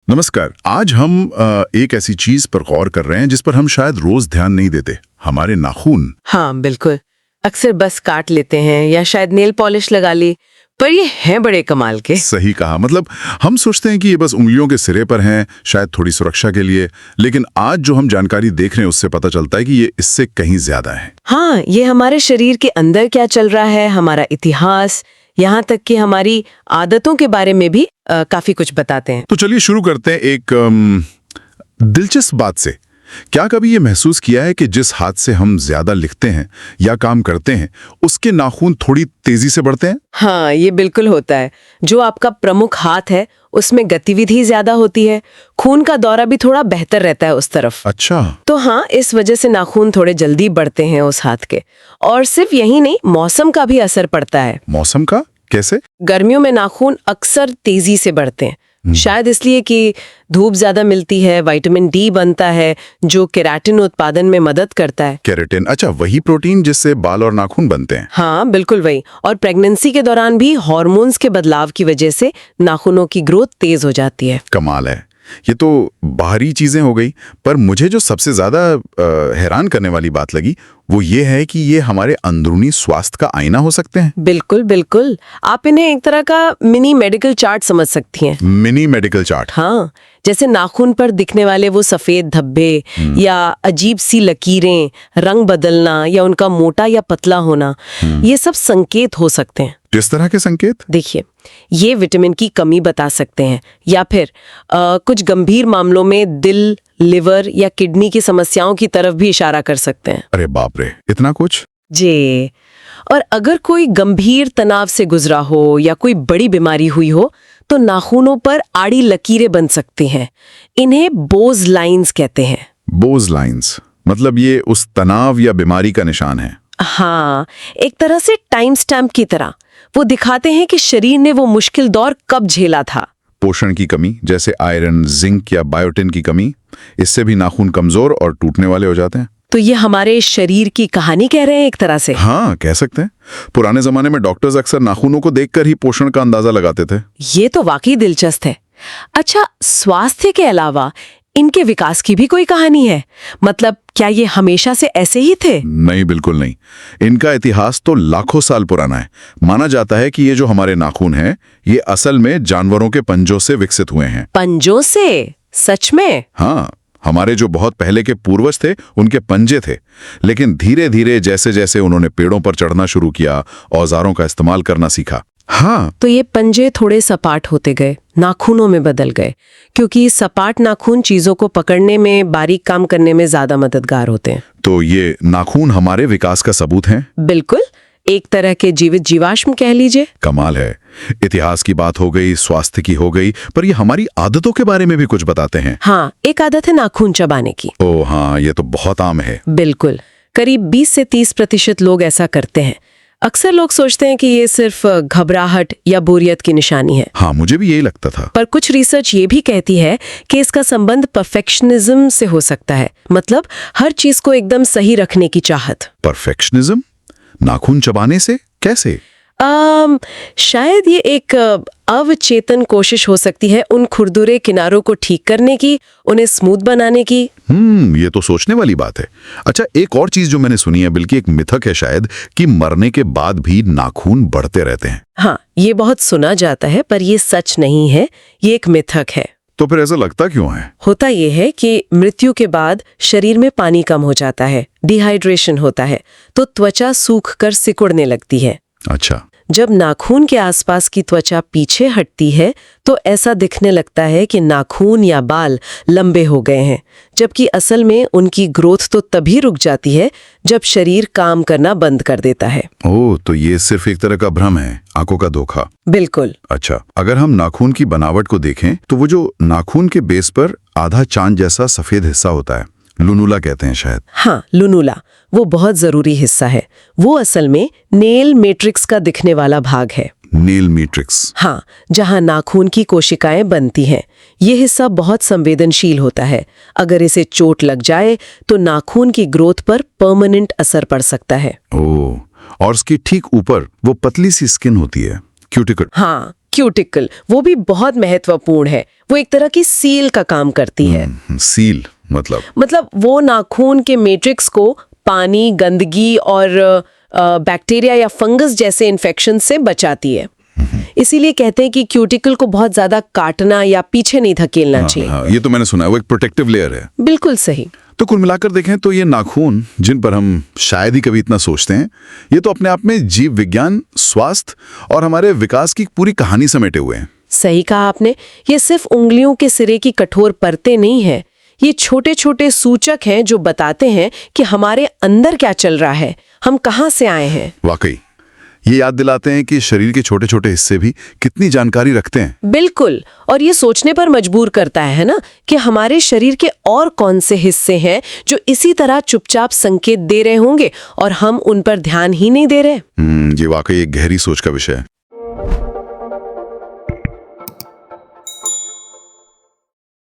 नमस्कार। आज हम एक ऐसी चीज पर गौर कर रहे हैं जिस पर हम शायद रोज ध्यान नहीं देते, हमारे नाखून। हाँ बिल्कुल। अक्सर बस काट लेते हैं या शायद नेल पॉलिश लगा ली, पर ये हैं बड़े कमाल के। सही कहा। मतलब हम सोचते हैं कि ये बस उंगलियों के सिरे पर हैं, शायद थोड़ी सुरक्षा के लिए, लेकिन आज जो हम जानकारी देख रहे हैं उससे पता चलता है कि ये इससे कहीं ज्यादा है। हाँ, ये हमारे शरीर के अंदर क्या चल रहा है, हमारा इतिहास, यहाँ तक कि हमारी आदतों के बारे में भी काफी कुछ बताते हैं। तो चलिए शुरू करते हैं एक दिलचस्प बात से। क्या कभी ये महसूस किया है कि जिस हाथ से हम ज्यादा लिखते हैं या काम करते हैं, उसके नाखून थोड़ी तेजी से बढ़ते हैं? हाँ, ये बिल्कुल होता है। जो आपका प्रमुख हाथ है उसमें गतिविधि ज्यादा होती है, खून का दौरा भी थोड़ा बेहतर रहता है उस तरफ। अच्छा। तो हाँ, इस वजह से नाखून थोड़े जल्दी बढ़ते हैं उस हाथ के। और सिर्फ यही नहीं, मौसम का भी असर पड़ता है। मौसम का कैसे? गर्मियों में नाखून अक्सर तेजी से बढ़ते हैं, शायद इसलिए कि धूप ज्यादा मिलती है, विटामिन डी बनता है जो केराटिन उत्पादन में मदद करता है। केराटिन? अच्छा, वही प्रोटीन जिससे बाल और नाखून बनते हैं। हाँ बिल्कुल वही। और प्रेगनेंसी के दौरान भी हार्मोन्स के बदलाव की वजह से नाखूनों की ग्रोथ तेज हो जाती है। कमाल है। ये तो बाहरी चीजें हो गई, पर मुझे जो सबसे ज्यादा हैरान करने वाली बात लगी वो ये है कि ये हमारे अंदरूनी स्वास्थ्य का आईना हो सकते हैं। बिल्कुल बिल्कुल। आप इन्हें एक तरह का मिनी मेडिकल चार्ट समझ सकती हैं। Mini medical chart? हाँ, जैसे नाखून पर दिखने वाले वो सफेद धब्बे या अजीब सी लकीरें, रंग बदलना या उनका मोटा या पतला होना, ये सब संकेत हो सकते हैं। किस तरह के संकेत? देखिए, ये विटामिन की कमी बता सकते हैं, या फिर कुछ गंभीर मामलों में दिल, लिवर या किडनी की समस्याओं की तरफ भी इशारा कर सकते हैं। अरे बाप रे, इतना कुछ? जी। और अगर कोई गंभीर तनाव से गुजरा हो या कोई बड़ी बीमारी हुई हो तो नाखूनों पर आड़ी लकीरें बन सकती हैं। इन्हें बोज लाइंस कहते हैं। बोज लाइंस मतलब ये उस तनाव या बीमारी का निशान है? हाँ, एक तरह से टाइम स्टैम्प की तरह। वो दिखाते हैं कि शरीर ने वो मुश्किल दौर कब झेला था। पोषण की कमी, जैसे आयरन, जिंक या बायोटिन की कमी, इससे भी नाखून कमजोर और टूटने वाले हो जाते हैं। तो ये हमारे शरीर की कहानी कह रहे हैं एक तरह से। हाँ, कह सकते हैं। पुराने जमाने में डॉक्टर्स अक्सर नाखूनों को देखकर ही पोषण का अंदाजा लगाते थे। ये तो वाकई दिलचस्प है। अच्छा, स्वास्थ्य के अलावा इनके विकास की भी कोई कहानी है? मतलब क्या ये हमेशा से ऐसे ही थे? नहीं, बिल्कुल नहीं। इनका इतिहास तो लाखों साल पुराना है। माना जाता है कि ये जो हमारे नाखून हैं, ये असल में जानवरों के पंजों से विकसित हुए हैं। पंजों से? सच में? हाँ, हमारे जो बहुत पहले के पूर्वज थे उनके पंजे थे, लेकिन धीरे धीरे जैसे जैसे उन्होंने पेड़ों पर चढ़ना शुरू किया, औजारों का इस्तेमाल करना सीखा। हाँ, तो ये पंजे थोड़े सपाट होते गए, नाखूनों में बदल गए, क्योंकि सपाट नाखून चीजों को पकड़ने में, बारीक काम करने में ज्यादा मददगार होते हैं। तो ये नाखून हमारे विकास का सबूत हैं? बिल्कुल, एक तरह के जीवित जीवाश्म कह लीजिए। कमाल है। इतिहास की बात हो गई, स्वास्थ्य की हो गई, पर ये हमारी आदतों के बारे में भी कुछ बताते हैं। हाँ, एक आदत है नाखून चबाने की। ओ हाँ, ये तो बहुत आम है। बिल्कुल, करीब 20 से 30% लोग ऐसा करते हैं। अक्सर लोग सोचते हैं कि ये सिर्फ घबराहट या बोरियत की निशानी है। हाँ, मुझे भी यही लगता था। पर कुछ रिसर्च ये भी कहती है कि इसका संबंध परफेक्शनिज्म से हो सकता है। मतलब हर चीज को एकदम सही रखने की चाहत। परफेक्शनिज्म? नाखून चबाने से कैसे? शायद ये एक अवचेतन कोशिश हो सकती है उन खुरदुरे किनारों को ठीक करने की, उन्हें स्मूथ बनाने की। ये तो सोचने वाली बात है। अच्छा, एक और चीज जो मैंने सुनी है, बल्कि एक मिथक है शायद, कि मरने के बाद भी नाखून बढ़ते रहते हैं। हाँ, ये बहुत सुना जाता है, पर ये सच नहीं है, ये एक मिथक है। तो फिर ऐसा लगता क्यों है? होता ये है कि मृत्यु के बाद शरीर में पानी कम हो जाता है, डिहाइड्रेशन होता है, तो त्वचा सूख कर सिकुड़ने लगती है। अच्छा। जब नाखून के आसपास की त्वचा पीछे हटती है तो ऐसा दिखने लगता है कि नाखून या बाल लंबे हो गए हैं, जबकि असल में उनकी ग्रोथ तो तभी रुक जाती है जब शरीर काम करना बंद कर देता है। ओह, तो ये सिर्फ एक तरह का भ्रम है, आंखों का धोखा। बिल्कुल। अच्छा, अगर हम नाखून की बनावट को देखें तो वो जो नाखून के बेस पर आधा चांद जैसा सफेद हिस्सा होता है, लुनुला कहते हैं शायद। हाँ, लुनुला, वो बहुत जरूरी हिस्सा है। वो असल में नेल मैट्रिक्स का दिखने वाला भाग है। Nail matrix? हाँ, जहाँ नाखून की कोशिकाएं बनती हैं। ये हिस्सा बहुत संवेदनशील होता है। अगर इसे चोट लग जाए तो नाखून की ग्रोथ पर परमानेंट असर पड़ सकता है। ओह, और उसके ठीक ऊपर वो पतली सी स्किन होती है, क्यूटिकल। हाँ, क्यूटिकल, वो भी बहुत महत्वपूर्ण है। वो एक तरह की सील का काम करती है। सील मतलब वो नाखून के मैट्रिक्स को पानी, गंदगी और बैक्टीरिया या फंगस जैसे इन्फेक्शन से बचाती है। इसीलिए कहते हैं कि क्यूटिकल को बहुत ज्यादा काटना या पीछे नहीं धकेलना चाहिए। हाँ, ये तो मैंने सुना है, वो एक प्रोटेक्टिव लेयर है। बिल्कुल सही। तो कुल मिलाकर देखें तो ये नाखून, जिन पर हम शायद ही कभी इतना सोचते हैं, ये तो अपने आप में जीव विज्ञान, स्वास्थ्य और हमारे विकास की पूरी कहानी समेटे हुए हैं। सही कहा आपने। ये सिर्फ उंगलियों के सिरे की कठोर परतें नहीं है, ये छोटे छोटे सूचक हैं जो बताते हैं कि हमारे अंदर क्या चल रहा है, हम कहाँ से आए हैं। वाकई ये याद दिलाते हैं कि शरीर के छोटे छोटे हिस्से भी कितनी जानकारी रखते हैं। बिल्कुल, और ये सोचने पर मजबूर करता है ना, कि हमारे शरीर के और कौन से हिस्से हैं जो इसी तरह चुपचाप संकेत दे रहे होंगे और हम उन पर ध्यान ही नहीं दे रहे। ये वाकई एक गहरी सोच का विषय है।